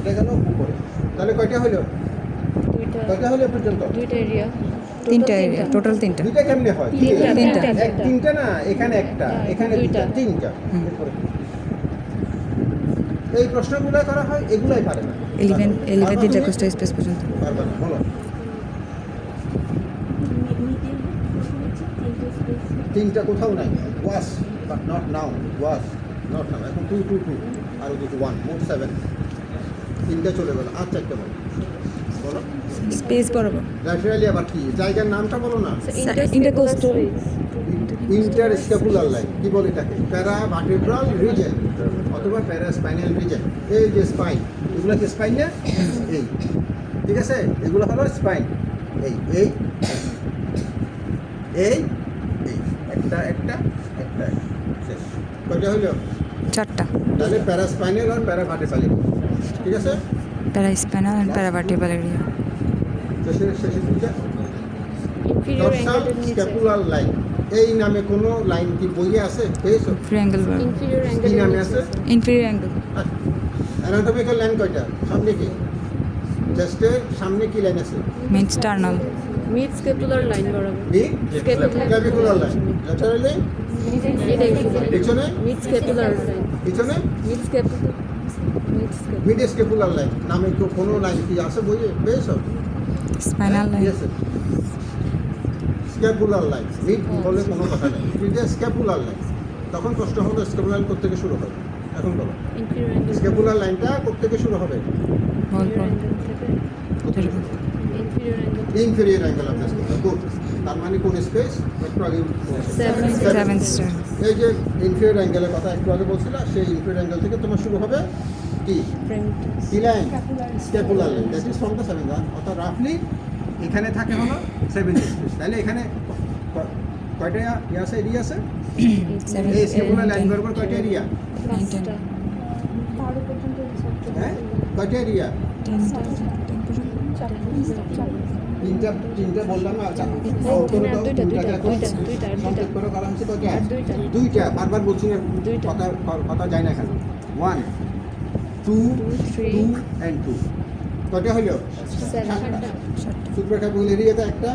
এটা গেল উপরে। তাহলে কয়টা হলো? কয়টা হলো পর্যন্ত? দুইটা এরিয়া, তিনটা এরিয়া, টোটাল তিনটা। দুইটা কেমনে হয়? তিনটা। তিনটা না, এখানে একটা, এখানে দুইটা, তিনটা। এই প্রশ্নগুলো করা হয়, এগুলাই পারে না। 11 দিন রেকোয়েস্ট স্পেস পর্যন্ত। পারবে না, বলো। তিনটা কোথাও নাই। Was but not now, was not now. এখন 2 2 2 আর দুটো 1, মোট 7। তিনটা চলে গেল, আর চারটা বলো। বলো স্পেস বরাবর। ল্যাটারালি আবার কি? জায়গার নামটা বলো না। ইন্টারকোস্টাল। ইন্টারস্ক্যাপুলার লাইন কি বলে এটাকে? প্যারাভার্টেব্রাল রিজন অথবা প্যারাস্পাইনাল রিজন। এই যে স্পাইন, এগুলো কি স্পাইন না? এই, ঠিক আছে, এগুলো হলো স্পাইন। এই এই এই এই একটা একটা একটা শেষ। কয়টা হইল? চারটা। তাহলে প্যারাস্পাইনাল আর প্যারাভার্টেব্রাল, ঠিক আছে। Paraspinal and paravertebral area. শেষে শেষে দুইটা ইনফিরিয়র ডরসাল অ্যাঙ্গেলের নিচে, স্ক্যাপুলার লাইন। এই নামে কোনো লাইন কি বইয়ে আছে? পেয়েছো? ট্রায়াঙ্গেল বরাবর। ইনফিরিয়র কি অ্যাঙ্গেলের নামে নিচে আছে? Inferior angle. অ্যানাটমিক্যাল লাইন কয়টা? সামনে কি? চেস্টের সামনে কি লাইন আছে? Mid sternal. Mid scapular line বরাবর। Mid clavicular line. ল্যাটারালি এটাই কি পিছনে, মিড স্ক্যাপুলার লাইন, পিছনে mid scapular, mid scapular line নামে তো কোনো লাইন কি আছে বইয়ে? পেয়েছো? Spinal line. Scapular line, mid বলে কোনো কথা নেই। Mid scapular line. তখন প্রশ্ন হলো স্ক্যাপুলার লাইন কোত্থেকে শুরু হবে? এখন বলো, ইনফিরিয়র অ্যাঙ্গেল, স্ক্যাপুলার লাইনটা কোত্থেকে শুরু হবে? বল বল। Inferior angle, inferior angle of the scapula. Good. তার মানে কোন স্পেস? একটু আগে সেভেন্থ স্টার। এই যে ইনফেরিয়র অ্যাঙ্গেলের কথা একটু আগে বলছিলা, সেই ইনফেরিয়র অ্যাঙ্গেল থেকে তোমার শুরু হবে কি? কি line? Scapular line. That is from the seventh. অর্থাৎ রাফলি এখানে থাকে হলো সেভেন্থ স্পেস। তাহলে এখানে কয়টা ইয়ে আছে, এরিয়া আছে? এই স্ক্যাপুলার লাইন বরাবর কয়টা এরিয়া? হ্যাঁ, কয়টা এরিয়া? তিনটা। তিনটা বললাম না? আচ্ছা, সংকেত করে করা হচ্ছে কয়টা? দুইটা। বারবার বলছি না, কথা কথা যায় না এখানে। 1 2 2 and 2 কয়টা হইল? সুপ্রাকাবুল এরিয়াতে একটা,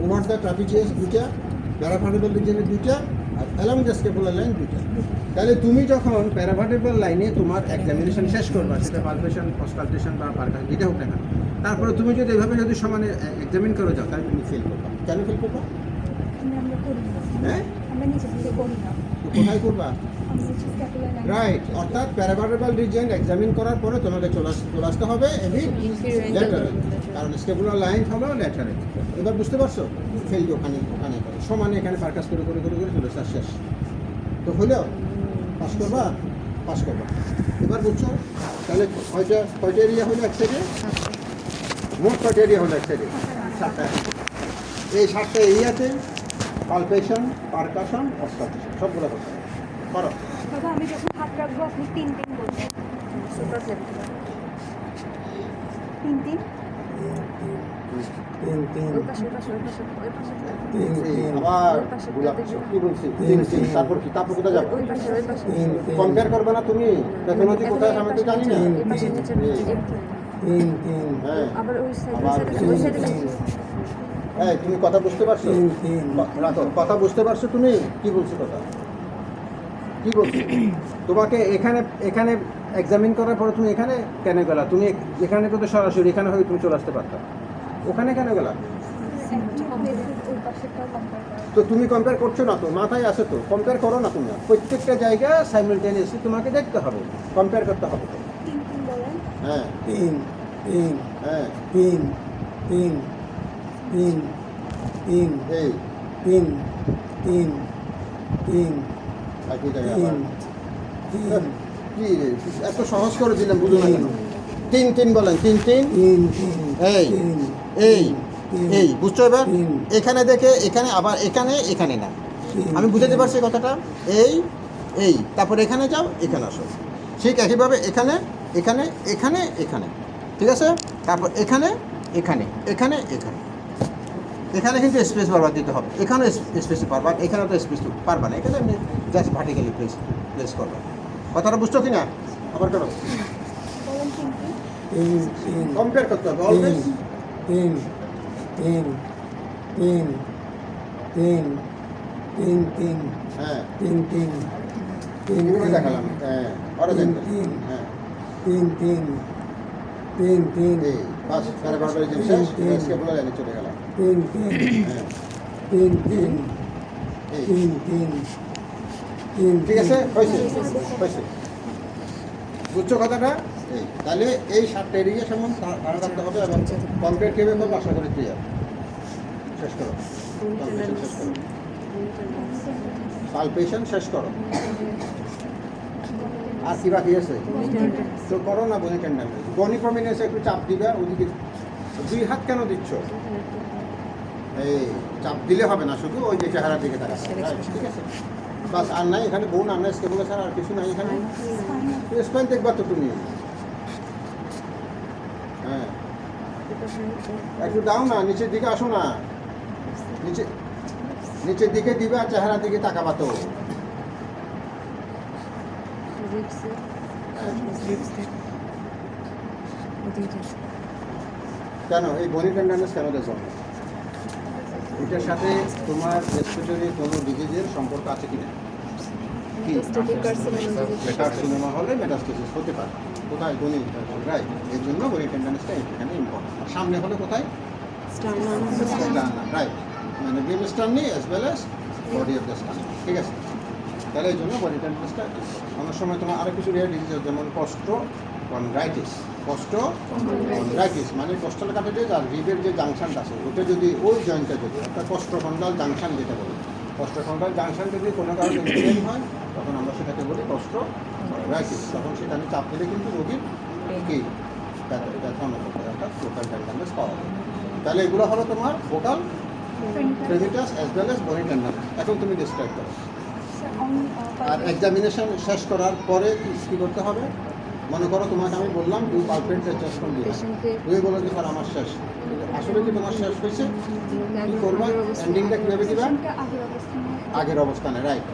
ওভার দ্য ট্রাপিজিয়াস দুইটা, প্যারাভার্টেব্রাল রিজনের দুইটা, আর অ্যালং দ্য স্ক্যাপুলার লাইন দুইটা। তাহলে তুমি যখন প্যারাভার্টেব্রাল লাইনে তোমার এক্সামিনেশন শেষ করবা, সেটা পালপেশন, অসকালটেশন বা পার্কার যেটা হোক না কেন, তারপরে তুমি যদি এভাবে যদি সমানে এক্সামিন করে যাও, তাহলে তুমি ফেল করবা। কেন ফেল করবা? হ্যাঁ, তো কোথায় করবা? রাইট। অর্থাৎ প্যারাভার্টেব্রাল রিজন এক্সামিন করার পরে তোমাকে চলে আসতে হবে ল্যাটারাল, কারণ স্ক্যাপুলার লাইন হলো ল্যাটারাল। এবার বুঝতে পারছো? ফেল ওখানে ওখানে করে সমানে এখানে ফার্কাস করে করে করে করে চলে শেষ। তো হইলো? পাস করবা? পাস করবা। এবার বুঝছো? তাহলে কয়টা এরিয়া হলো এক সাইডে? মোট কয়টা এরিয়া হলো এক সাইডে? 7টা। এই 7টা এরিয়াতে পালপেশন, পারকাশন, অসকালটেশন সবগুলো করতে হবে। করো। দাদা আমি যখন হাত রাখবো আপনি 3 3 বলবেন। তিন তিন আবার কি বলছি? তারপর কি? তারপর কোথায় যাবো? কম্পেয়ার করবে না তুমি? টেকনোলজি কোথায় আমি তো জানি না। হ্যাঁ, আবার ওই হ্যাঁ, তুমি কথা বুঝতে পারছো? রাখো, কথা বুঝতে পারছো তুমি? কি বলছো কথা? কি বলছো? তোমাকে এখানে এখানে এক্সামিন করার পরে তুমি এখানে কেন গেলা? তুমি এখানে তো সরাসরি এখানে হয়ে তুমি চলে আসতে পারতা, ওখানে কেন গেলা? তো তুমি কম্পেয়ার করছো না তো, মাথায় আসে তো, কম্পেয়ার করো না তুমি। প্রত্যেকটা জায়গা সাইমালটেনিয়াসলি তোমাকে দেখতে হবে, কম্পেয়ার করতে হবে। হ্যাঁ, হ্যাঁ, এই একই জায়গায় আবার। কি রে, এত সহজ করে দিলাম, বুঝো না কেন? 3 3 বলেন, 3 3। এই এই এই বুঝছো? এবার এখানে দেখে এখানে, আবার এখানে এখানে না। আমি বুঝাতে পারছি কথাটা? এই এই তারপর এখানে যাও, এখানে আসো। ঠিক একইভাবে এখানে এখানে এখানে এখানে, ঠিক আছে? তারপর এখানে এখানে এখানে এখানে এখানে কিন্তু স্পেস বারবার দিতে হবে। এখানে স্পেস পারবা, এখানে তো স্পেস পারবা না। এখানে আপনি জাস্ট ভার্টিক্যালি প্লেস করবা। কথাটা বুঝছো কি না? আবার করো। কম্পেয়ার করতে হবে অলওয়েজ। তিন তিন তিন তিন তিন তিন হ্যাঁ তিন তিন তিন এগুলো দেখালাম, হ্যাঁ অরিজিনাল, তিন। হ্যাঁ তিন তিন তিন তিন এই বাস প্যারাভার্বালিজম শেষ, স্কেপুলার লাইনে চলে গেলাম। তিন তিন হ্যাঁ তিন তিন এই তিন তিন তিন ঠিক আছে, হয়েছে হয়েছে, বুঝছো কথাটা? এই তাহলে এই 7টা এরিয়া সম্বন্ধে ধারণা রাখতে হবে এবং কম্পেয়ার কীভাবে করবো আশা করি ক্লিয়ার। শেষ করো, পালপেশন শেষ করো, পালপেশন শেষ করো। আর কি বাকি আছে? তো করো না বনি টেন্ডার, বনি প্রমিনেন্সে একটু চাপ দিবে ওদিকে। 2 হাত কেন দিচ্ছ? এই চাপ দিলে হবে না, শুধু ওই যে চেহারার দিকে তাকাবে, রাইট, ঠিক আছে। বাস আর নাই এখানে, বোন আর নাই, স্কেপুলা ছাড়া আর কিছু নাই এখানে। স্পাইন দেখবা তো তুমি, হ্যাঁ একটু দাও না, নিচের দিকে আসো না, নিচের দিকে দিবে আর চেহারার দিকে তাকাবা তো। কেন এই বনি টেন্ডারনেস কেন দেখো? এটার সাথে তোমার রেসপিরেটরি কোনো ডিজিজের সম্পর্ক আছে কিনা? কি কার্সিনোমা হলে মেটাস্টেসিস হতে পারে। কোথায়? বনি, রাইট। এর জন্য বনি টেন্ডারনেসটা এখানে ইম্পর্টেন্ট। সামনে হলে কোথায়? রাইট, মানে বিম sterni as well as body of the sterni, ঠিক আছে। তাহলে এই জন্য বডি টেন্ডারনেসটা অনেক সময় তোমার আরও কিছু রেয়ার ডিজিজ যেমন কস্টোকন্ড্রাইটিস। কস্টোকন্ড্রাইটিস মানে কোস্টাল কার্টিলেজ আর রিবের যে জাংশনটা আছে ওটা যদি ওই জয়েন্টটা যদি অর্থাৎ কোস্টোকন্ডাল জাংশন যেটা বলি, কোস্টোকন্ডাল জাংশন যদি কোনো কারণে ইনফ্লেম হয় তখন আমরা সেটাকে বলি কস্টোকন্ড্রাইটিস। তখন সেখানে চাপ দিলে কিন্তু রোগীর কি ব্যথা অনুভব করে, অর্থাৎ লোকাল টেন্ডারনেস পাওয়া যায়। তাহলে এগুলো হলো তোমার ভোকাল ট্রেমিটাস অ্যাজ ওয়েল অ্যাজ বনি টেন্ডারনেস। এখন তুমি ডিসক্রাইব করো। আর এক্সামিনেশন শেষ করার পরে কী করতে হবে? মনে করো তোমাকে আমি বললাম 2 পালপেট চেস্ট করে দিলাম, তুমি বলো যে স্যার আমার শেষ, আসলে কি তোমার শেষ হয়েছে? কী করবা? এন্ডিংটা কীভাবে দিবা? আগের অবস্থানে, রাইট।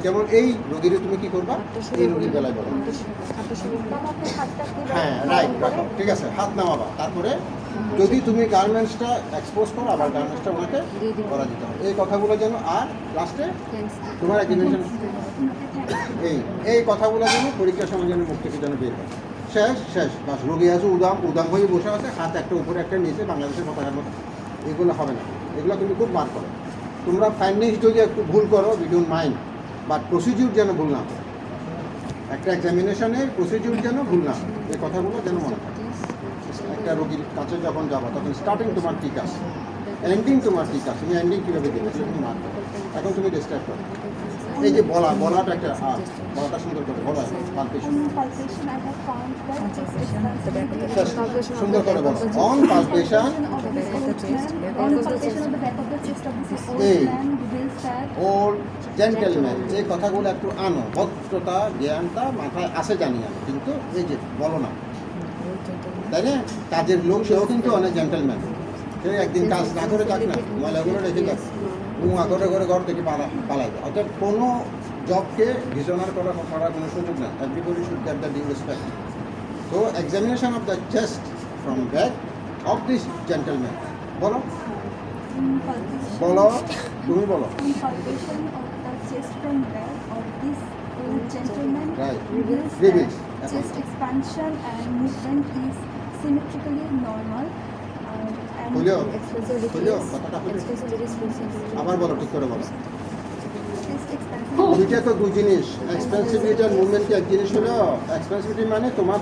যেমন এই রোগীর তুমি কি করবা? এই রোগীর বেলায় বলো, হ্যাঁ রাইট, রাখো, ঠিক আছে, হাত নামাবা। তারপরে যদি তুমি গার্মেন্টসটা এক্সপোজ করো আবার গার্মেন্টসটা ওনাকে করা দিতে হবে। এই কথাগুলো যেন, আর লাস্টে তোমার এক্সামিনেশন এই কথাগুলো যেন পরীক্ষার সময় যেন মুখ থেকে যেন বের হয়। শেষ বাস। রোগী আছে উদাম হয়ে বসে আছে, হাত একটা উপরে একটা নিচে, বাংলাদেশের পতাকার মতো। এগুলো হবে না, এগুলো কিন্তু খুব মার করে। তোমরা ফাইন্ডিংস যদি একটু ভুল করো we don't mind, but procedure যেন ভুল না হয়। একটা এক্সামিনেশনের প্রসিডিউর যেন ভুল না হয়, এই কথাগুলো যেন মনে থাকে। একটা রোগীর কাছে যখন যাবো তখন স্টার্টিং তোমার ঠিক আছে, এন্ডিং তোমার ঠিক আছে। তুমি এন্ডিং কীভাবে দেবে সেটা তুমি মার্ক করো। এখন তুমি ডিসক্রাইব করো। এই যে বলাটা একটা বলাটা সুন্দর করে বলা, পালপেশন সুন্দর করে বলো। অন পালপেশন এই ওর জেন্টেলম্যান, এই কথাগুলো একটু আনো, ভদ্রতা জ্ঞানটা মাথায় আসে জানি আমি, কিন্তু এই যে বলো না, তাই না? কাজের লোক সেও কিন্তু অনেক জেন্টেলম্যান। সে একদিন কাজ না করে যাক না, ময়লাগুলো রেখে যাক, করে ঘর থেকে পালাই যায়। অর্থাৎ কোনো জবকে ডিসঅনার করার কোনো সুযোগ নেই। Everybody should get the due respect. তো examination of the chest from back of this gentleman, বলো বলো, তুমি বলো। Right. Reveals Chest expansion and movement is symmetrically normal. খুলিও কথাটা খুলিও, আবার বলো, ঠিক করে বলো। Chest expansion. দুইটা তো দুই জিনিস। এক্সপেন্সিভিটি আর মুভমেন্ট কি এক জিনিস হলো? এক্সপেন্সিভিটি মানে তোমার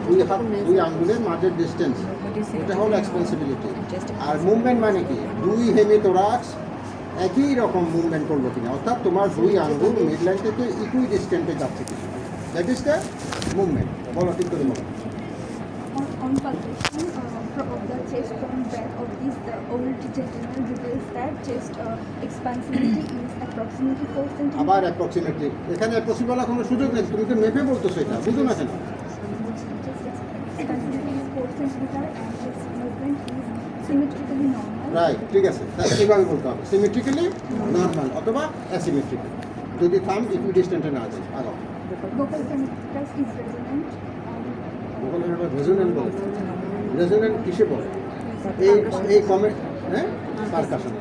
দুই আঙ্গুলের মাঝের ডিস্টেন্স, এটা হলো এক্সপেন্সিবিলিটি। আর মুভমেন্ট মানে কি? 2 হেমিথোরাক্স একই রকম মুভমেন্ট করবো কিনা, অর্থাৎ তোমার 2 আঙ্গুল মিডলাইন থেকে ইকুই ডিস্টেন্সে যাচ্ছে কিনা, দ্যাট ইজ দ্য মুভমেন্ট। বলো, ঠিক করে বলো। On palpation of the chest from back of this, the old gentleman reveals that chest expansibility is approximately 4 cm. আবার অ্যাপ্রক্সিমেটলি, এখানে অ্যাপ্রক্সিমেট বলার কোনো সুযোগ নেই, তুমি তো মেপে বলতেছো, এটা বুঝো না কেন? Expansibility is 4 cm and chest movement is symmetrically normal. Right, ঠিক আছে। তাহলে এইভাবে বলতে হবে, সিমেট্রিক্যালি নর্মাল অথবা অ্যাসিমেট্রিক্যালি, যদি থাম ইকুইডিস্টেন্টে না যায়। আরও Vocal cortex is resonant. ওখানে আবার রেজোনেন্ট বলে। রেজোনেন্ট কিসে বলে? এই কমেন্ট, হ্যাঁ, পারকাশন।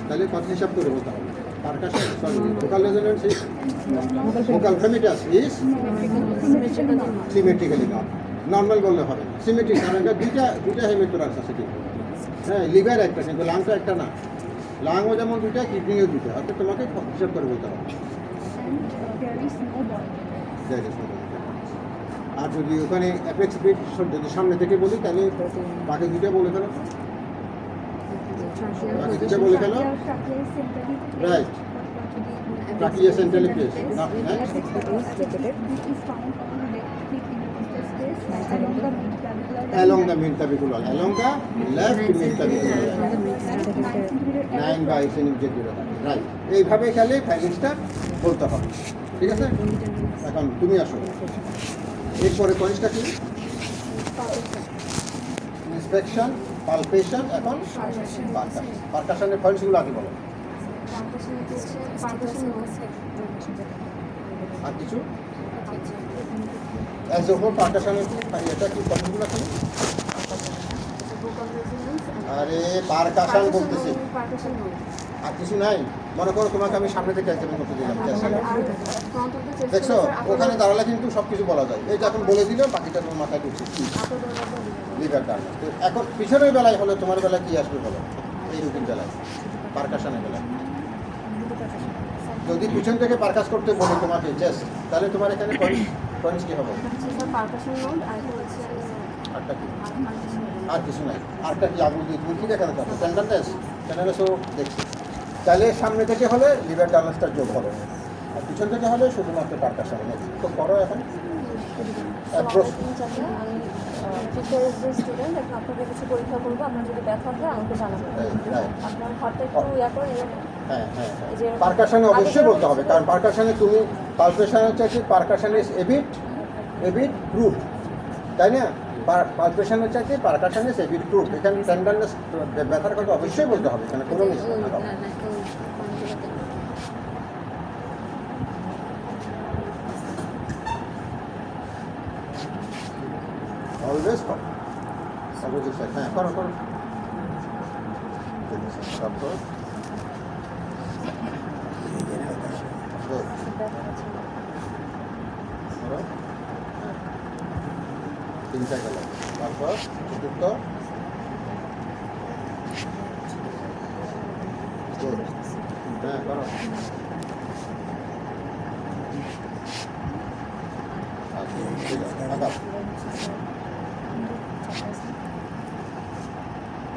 তাহলে কত হিসাব করে বলতে হবে? Percussion, sorry, vocal resonance is vocal fremitus is symmetrically normal বললে হবে না, সিমেট্রিক, কারণ এটা দুইটা হেমিটোরাক্স আছে কিন্তু, হ্যাঁ, লিভার একটা কিন্তু লাংটা একটা না, লাংও যেমন দুইটা, কিডনিও দুইটা, অর্থাৎ তোমাকে হিসাব করে বলতে হবে। There is no ball. There is no ball. আর যদি ওখানে অ্যাপেক্স ব্রিড যদি সামনে থেকে বলি তাহলে বাকি দুইটা বলে ফেলো, বাকি দুইটা বলে ফেলো। Right. Trachea centrally placed. Next. This is found on the left feet along the mid-clavicular line. Along the left mid-clavicular line. 9 by 8 centimeter right. এইভাবে খেলে ফাইলিংসটা বলতে হবে, ঠিক আছে? এখন তুমি আসো, এরপরে পয়েন্টসটা কি? ইন্সপেকশন, পালপেশন, এখন পারকাশনের পয়েন্টসগুলো আগে বলো। আর কিছু অ্যাজ ওভার পারকাশনের এটা কি পয়েন্টসগুলো আছে? আরে পারকাশন বলতেছি, আর কিছু নাই। মনে করো তোমাকে আমি সামনে থেকে এক্সামিন করতে দিলাম, দেখছো ওখানে দাঁড়ালে কিন্তু সব কিছু বলা যায়। এই যে এখন বলে দিলে বাকিটা তোমার মাথায় ঢুকছে, লিভার টার্নার। তো এখন পিছনের বেলায় হলে তোমার বেলায় কি আসবে বলো? এই রুটিন বেলায়, পারকাশনের বেলায় যদি পিছন থেকে পারকাশ করতে বলি তোমাকে জাস্ট, তাহলে তোমার এখানে পয়েন্টস কি হবে? আরটা কি? আর কিছু নাই। আরটা কি আগুন দিয়ে তুমি কি দেখানো চাচ্ছ? টেন্ডারনেসও দেখছি। তাহলে সামনে থেকে হলে লিভার টার্নাসটা যোগ হবে, আর পিছন থেকে হলে শুধুমাত্র পারকাশন। তো করো এখন স্টুডেন্ট, এখন আপনাদের কিছু পরীক্ষা করবো, আপনার যদি ব্যথা হয় আমাকে জানাবেন। আপনার হাতটা একটু ইয়া করে হ্যাঁ হ্যাঁ, পারকাশনে অবশ্যই বলতে হবে, কারণ পারকাশনে তুমি পালপেশনের চাইছে পারকাশন ইজ এবিট প্রুফ, তাই না? পালপেশনের চাইছে পারকাশন ইজ এবিট প্রুফ। এখানে টেন্ডারনেস ব্যথার কথা অবশ্যই বলতে হবে, এখানে কোনো মিস না। অলওয়েজ করো, অপোজিট সাইড, হ্যাঁ করো করো। তারপর তিনটা গেল, তারপর চতুর্থ, হ্যাঁ করো।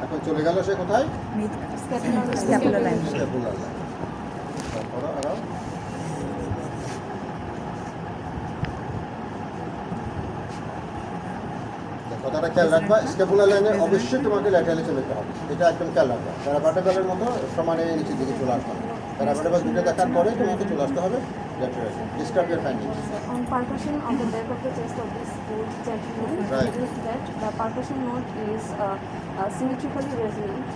এখন চলে গেল সে কোথায়? Scapular line. Scapular line. তারপরে আরো কথাটা খেয়াল রাখবা, স্ক্যাপুলার লাইনে অবশ্যই তোমাকে ল্যাটারালি চলে যেতে হবে, এটা একদম খেয়াল রাখবা। প্যারাভার্টেব্রালের মতো সমানে নিচের দিকে চলে আসবে, প্যারাভার্টেব্রাল দুটো দেখার পরে তোমাকে চলে আসতে হবে laterally. Describe your findings. On percussion on the back of the chest of this old gentleman, Right. it is that the percussion note is symmetrically resonant.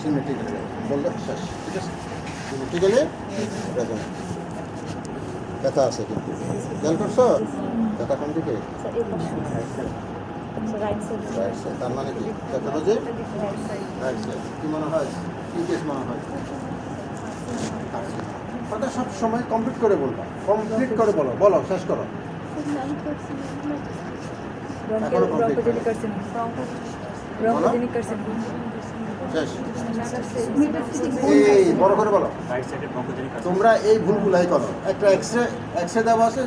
Symmetrically বললে শেষ, ঠিক আছে? Symmetrically resonant. ব্যথা আছে কিন্তু, খেয়াল করছো? ব্যথা কোন দিকে? So, এই পাশে। So, right side. Right side. তার মানে কি? Pathology Right side. Right side. কি মনে হয়? কি কেস মনে হয়? কথা সব সময় কমপ্লিট করে বলবা, কমপ্লিট করে বলো, বলো শেষ করো। Bronchogenic carcinoma. Bronchogenic carcinoma. শেষ। এই বড় করে বলো। তোমরা এই ভুলগুলাই করো। একটা এক্সরে দেওয়া আছে,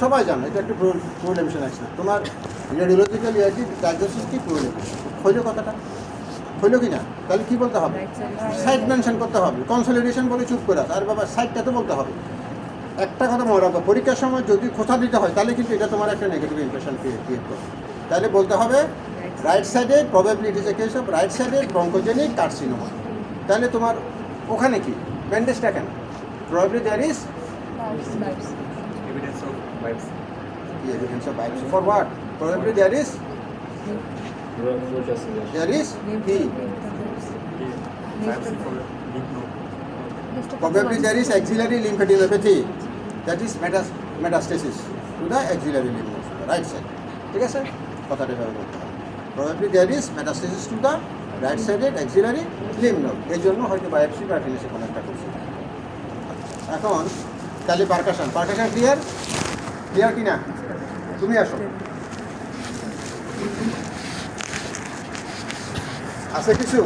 সবাই জানো এটা একটু প্রোডেমশন এক্সরে। তোমার রেডিওলজিক্যাল ইয়ারটি ডায়াগনোসিস কি প্রয়োজন? হইল কথাটা হইল কি না? তাহলে কি বলতে হবে? সাইড মেনশন করতে হবে। কনসলিডেশন বলে চুপ করে আছে, আর বাবা সাইডটা তো বলতে হবে। একটা কথা মনে রাখবো, পরীক্ষার সময় যদি খোঁচা দিতে হয় তাহলে কিন্তু এটা তোমার একটা নেগেটিভ ইমপ্রেশন ক্রিয়েট করবে। তাহলে বলতে হবে রাইট সাইডে probably it is a case of right সাইডে ব্রঙ্কোজেনিক কার্সিনোমা। তাহলে তোমার ওখানে কি ব্যান্ডেজটা কেন? Probably there is Evidence of vibes. evidence of biopsy. For what? Probably there is he. Biopsy for lymph node. Probably there is axillary lymphadenopathy. That is metastasis to the axillary lymph node, right side. ঠিক আছে, কথাটা এভাবে বলতে হবে। Probably there is metastasis to the right sided axillary lymph node, এই জন্য হয়তো biopsy বা ফিনিশে কোনো একটা করছে। এখন তাহলে পারকাশন ক্লিয়ার কি না? তুমি আসো, আছে কিছু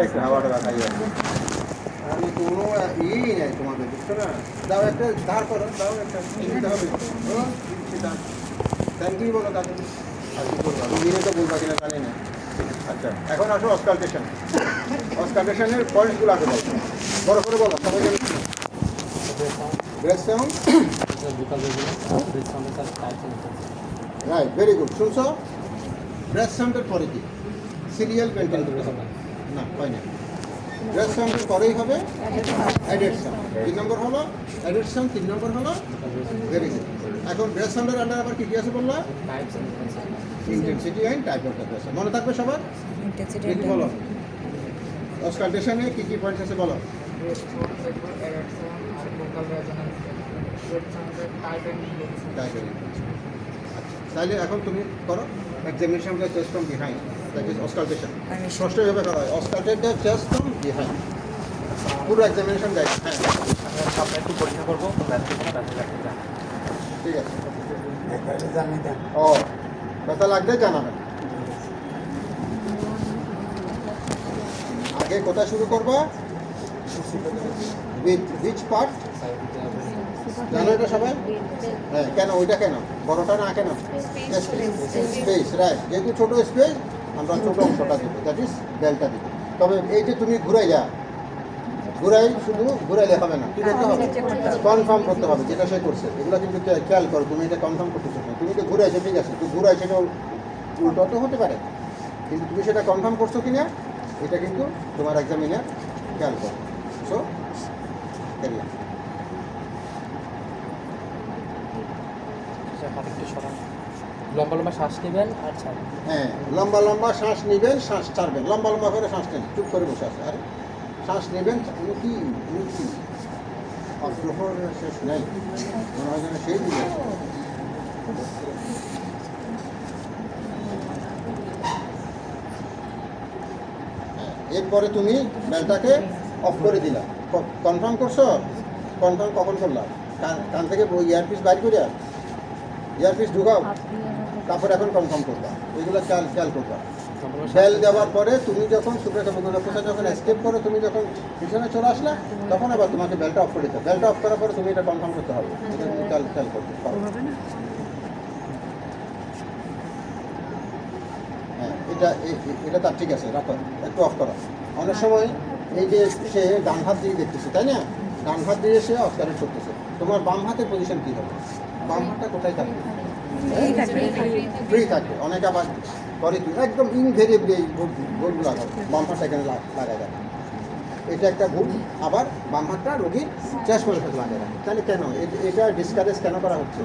একটু হাওয়াটা খাইয়ে আমি কোনো ইয়েই নাই তোমাদের, বুঝছো না? দাও একটা দাঁড় করো, দাও একটা দিতে হবে। থ্যাংক ইউ বলো তাদের, আর কি করবো তুমি তো বলবা কিনা জানি না। আচ্ছা, এখন আসো অস্কালটেশনের পয়েন্টসগুলো আগে বলো, বড় করে বলো, সবাই জানি। Breath sound, right, very good. শুনছো? ব্রেথ সাউন্ডের পরে কি সিরিয়াল মেনটেন করতে হবে না, হয় না। ব্রেথ সাউন্ডের পরেই হবে অ্যাডেড সাউন্ড। 3 নম্বর হলো অ্যাডেড সাউন্ড, 3 নম্বর হলো ভেরি গুড। এখন ব্রেথ সাউন্ডের আন্ডার আবার কি আছে বললা? Intensity and type of the breath. মনে থাকবে সবার? ইন্টেন্সিটি কি বলো অস্কালটেশনে কি কি পয়েন্টস আছে বলো? তাহলে এখন তুমি করো examination of the chest from behind, that is auscultation. ষষ্ঠভাবে করা হয় auscultated the chest from behind, পুরো এক্সামিনেশন দেয়। হ্যাঁ, সামনে একটু পরীক্ষা করবো, ঠিক আছে। জানি দেন ও, ব্যথা লাগলে জানাবেন। আগে কোথায় শুরু করবা? উইচ পার্ট জানো এটা সবাই? হ্যাঁ, কেন ওইটা কেন বড়টা না কেন? Space, right. যেহেতু ছোট স্পেস আমরা ছোট অংশটা দিব, দ্যাট ইজ বেলটা দিব। তবে এই যে তুমি শুধু ঘুরাইলে হবে না, কি করতে হবে? কনফার্ম করতে হবে যেটা সে করছে। এগুলো কিন্তু খেয়াল করো, তুমি এটা কনফার্ম করতেছো না। তুমি তো ঘুরাইছো, ঠিক আছে, তুই ঘুরাই, সেটা উল্টো তো হতে পারে, কিন্তু তুমি সেটা কনফার্ম করছো কিনা এটা কিন্তু তোমার এক্সামিনার খেয়াল করো। সো ক্যারিয়ার লম্বা লম্বা শ্বাস নেবেন আর ছাড়বেন। হ্যাঁ, লম্বা লম্বা শ্বাস নেবেন, শ্বাস ছাড়বেন। লম্বা লম্বা করে শ্বাস নেন, চুপ করে বসে আছে। আরে শ্বাস নেবেন, কি অগ্রহর শেষ নেই, মনে হয় যেন সেই দিকে আছে। এরপরে তুমি বেলটাকে অফ করে দিলা, কনফার্ম করছো? কনফার্ম কখন করলাম? কান থেকে ইয়ারপিস বাইর করিয়া ইয়ারপিস ঢুকাও, তারপর এখন কনফার্ম করবা। এগুলো খেয়াল করবা। বেল দেওয়ার পরে তুমি যখন সুপ্রেসা যখন এসকেপ করো, তুমি যখন পিছনে চলে আসলে, তখন আবার তোমাকে বেলটা অফ করে দিতে হবে। বেলটা অফ করার পরে তুমি এটা কনফার্ম করতে হবে, এটা তুমি খেয়াল করতে পারো। হ্যাঁ, এটা তার ঠিক আছে, রাখো, একটু অফ করো। অনেক সময় এই যে সে ডান হাত দিয়ে দেখতেছে, তাই না? ডান হাত দিয়ে সে অস্কারেট করতেছে। তোমার বাম হাতের পজিশন কী হবে? বাম হাতটা কোথায় থাকবে? ফ্রি থাকবে। অনেকে আবার করে কি একদম ইনভেরিয়েবলি এই ভুলগুলো লাগাবে, বাম হাতটা এখানে লাগায় রাখে, এটা একটা ভুল। আবার বাম হাতটা রোগীর চেস্ট করে লাগায় রাখে। তাহলে কেন এটা ডিসকারেজ কেন করা হচ্ছে?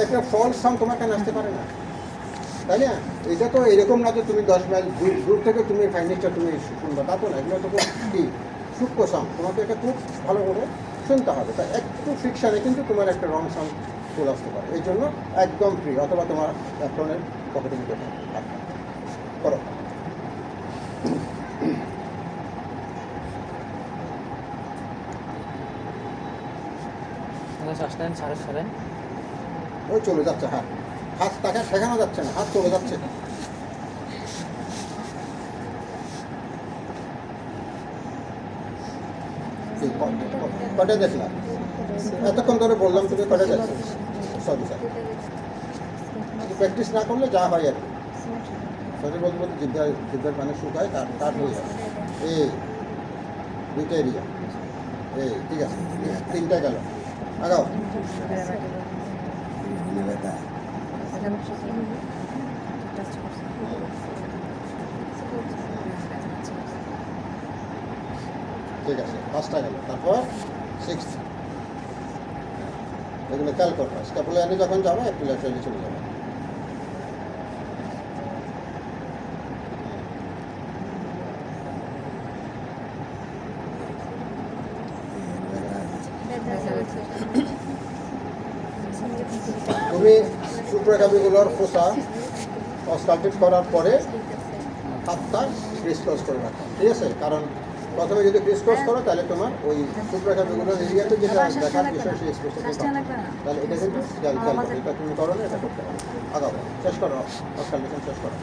একটা ফলস সাউন্ড তোমার কাছে আসতে পারে না, তাই না? এটা তো এরকম না যে তুমি 10 মাইল দূর থেকে তুমি ফাইনিশটা তুমি শুনবা, তা তো না। এগুলো তো কি সূক্ষ্ম সাউন্ড, তোমাকে এটা খুব ভালো করে শুনতে হবে। তাই একটু ফিকশানে কিন্তু তোমার একটা রং সাউন্ড চলে আসতে পারে। এই জন্য একদম ফ্রি, অথবা তোমার অ্যাপ্রনের পকেটে নিতে করো। শ্বাস নেন, ছাড়েন। ওই চলে যাচ্ছে হাত তাকে ঠেকানো যাচ্ছে না, হাত চলে যাচ্ছে। কটে দেখলাম এতক্ষণ ধরে বললাম, তুমি কটে যাচ্ছে। সরি স্যার, প্র্যাকটিস না করলে যা হয় আর কি। সরি বলতে জিভের পানি শুকায়, তার হয়ে যাবে। এই দুইটা এরিয়া, এই ঠিক আছে, 3টা গেল। আগাও। ঠিক আছে, 5টা গেল। তারপর 6th, এগুলো খেয়াল করবে। স্ক্যাপুলারে যখন যাবে একটু লেফট সাইডে চলে যাবে। তুমি সুপ্রকাবিগুলোর ফোসা অস্কাল্টেড করার পরে হাতটা ক্রিস ক্রস করে রাখো, ঠিক আছে? কারণ প্রথমে যদি ক্রিস ক্রস করো তাহলে তোমার ওই সুপ্রকাবিগুলোর এরিয়াতে যেটা দেখার বিষয় সেই স্পেসিফিক তাহলে এটা কিন্তু খেয়াল করো, এটা তুমি করো না, এটা করতে পারো। আগাও, শেষ করো, অস্কাল্টেশন শেষ করো।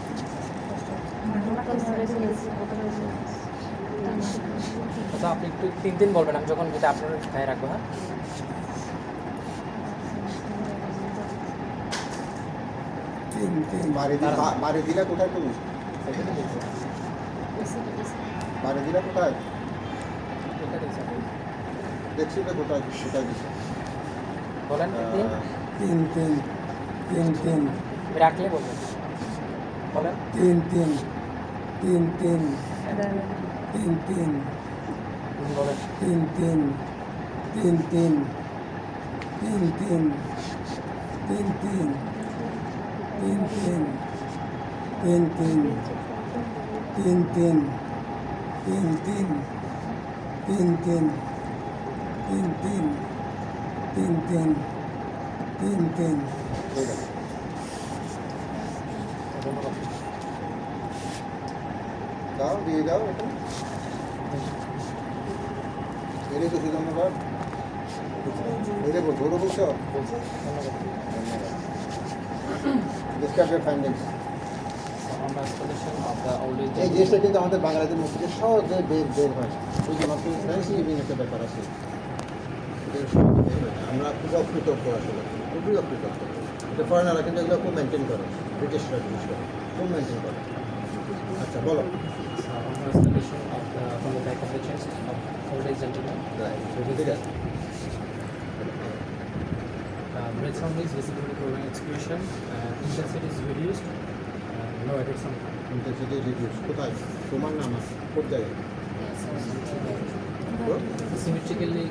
আচ্ছা আপনি একটু 3 দিন বলবেন, আমি যখন যেটা আপনার গায়ে রাখবো। হ্যাঁ বাড়ি দিলা কোথায় তুমি? বাড়ি দিলা কোথায়? এটা দিয়েছেন। দেখছি তো কোথায় কোথায় দিচ্ছে। বলেন 3 দিন তিন রাখলে বলবেন। বলেন তিন বলেন ঠিক আছে। ধন্যবাদ। দাও, দিয়ে দাও এটা। এটাই তো শুধু ধন্যবাদ। এটা বলছো, ওরা বলছো? বলছি ধন্যবাদ। Describe your findings. On the explanation of the old age এই জিনিসটা কিন্তু আমাদের বাঙালিদের মুখ থেকে সহজে বের হয়, ওই যে মাত্র সেন্সিটিভিং একটা ব্যাপার আছে, এটা সহজে বের হয় না। আমরা খুব অকৃতজ্ঞ আসলে, খুবই অকৃতজ্ঞ। এটা ফরেনাররা কিন্তু এগুলো খুব মেনটেন করে, ব্রিটিশরা জিনিস করে খুব মেনটেন করে। আচ্ছা বলো। on the explanation of the from the back of the chest of old age gentleman. ঠিক আছে। Breath sound is basically prolonged expiration. Intensity is reduced. No added sound. Intensity reduce কোথায়? তোমার নাম আছে কোন জায়গায়? Symmetrically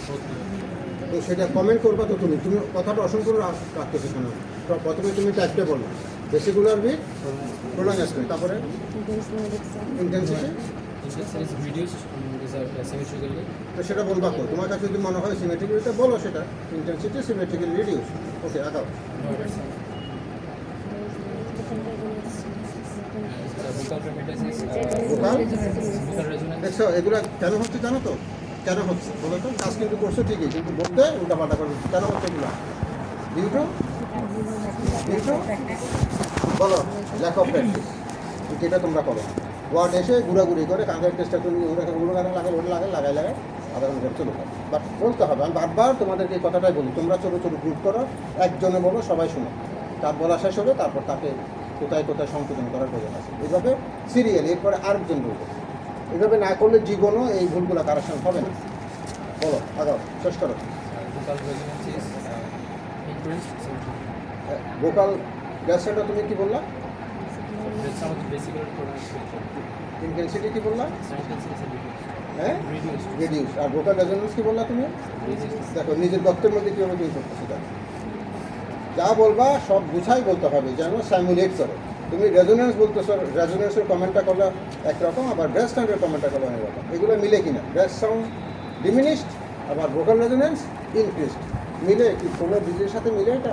both. তো সেটা কমেন্ট করবা তো তুমি তুমি কথাটা অসংখ্য রাখতে শেখানো। তো প্রথমে তুমি টাইপটা বলো, বেসিকুলার উইথ প্রোলং অ্যাসপেক্ট, তারপরে intensity. Intensity is reduced. Is symmetrically. তো সেটা বলবা তো, তোমার কাছে যদি মনে হয় সিমেট্রিক্যালিটা বলো, সেটা intensity symmetrically reduce. Okay, আগাও। No added sound. The vocal primitive is Vocal? vocal resonance. দেখছো এগুলো কেন হচ্ছে জানো তো? কেন হচ্ছে বলো তো? কাজ কিন্তু করছো ঠিকই, কিন্তু বলতে উল্টাপাল্টা করে দিচ্ছে। কেন হচ্ছে এগুলো? ডিউটো বলো, ল্যাক অফ প্র্যাকটিস। যেটা তোমরা করো, ওয়ার্ড এসে ঘুরাঘুরি করে কাঁধের টেস্টটা তুমি ওগুলো লাগাই আধা ঘন্টা চলে যাবে। বাট বলতে হবে, আমি বারবার তোমাদেরকে এই কথাটাই বলি, তোমরা ছোটো ছোটো গ্রুপ করো, একজনে বলো, সবাই শোনো, তার বলা শেষ হবে, তারপর তাকে কোথায় কোথায় সংশোধন করার প্রয়োজন আছে। এইভাবে সিরিয়াল, এরপরে আরেকজন বলবে। এইভাবে না করলে জীবনও এই ভুলগুলো কারেকশন হবে না। বলো, আগাও, শেষ করো। Vocal resonance is increased. Symmetrically. Vocal গ্যাসটা তুমি কি বললা? Breath sound is basically prolonged expiration. Intensity কি বললা? Intensity is reduced. হ্যাঁ, Reduced. রিডিউস। আর ভোকাল রেজোনেন্স কি বললা তুমি? Reduced. দেখো নিজের বক্তের মধ্যে কীভাবে তুমি করতেছো, দেখো যা বলবা সব গুছাই বলতে হবে, যেন স্যামুলেট করে। তুমি রেজোনেন্স বলতেছো, রেজোনেন্সের কমেন্টটা করলে একরকম, আবার ব্রেস সাউন্ডের কমেন্টটা করলে অনেক রকম। এগুলো মিলে কিনা? ব্রেস সাউন্ড ডিমিনিশড, আবার ভোকাল রেজোনেন্স ইনক্রিজড, মিলে কি কোনো ডিজের সাথে মিলে এটা?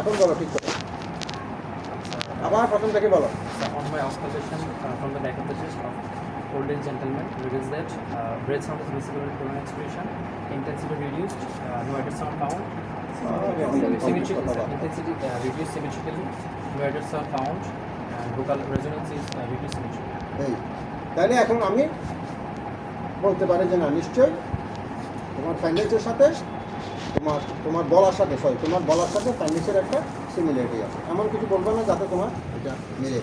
এখন বলো ঠিক করে, আবার প্রথম থেকে বলো। So on my auscultation from the back of the chest of old age gentleman reveals that breath sound is basically prolonged expiration. Intensity reduced. No added sound found. Symmetrical intensity reduced symmetrically. No added sound found. And vocal resonance is reduced symmetrically. এই তাহলে এখন আমি বলতে পারি যে না, নিশ্চয়ই তোমার ফাইন্যান্সের সাথে তোমার বলার সাথে ফাইন্যান্সের একটা সিমিলারিটি আছে। এমন কিছু বলবে না যাতে তোমার এটা মিলে।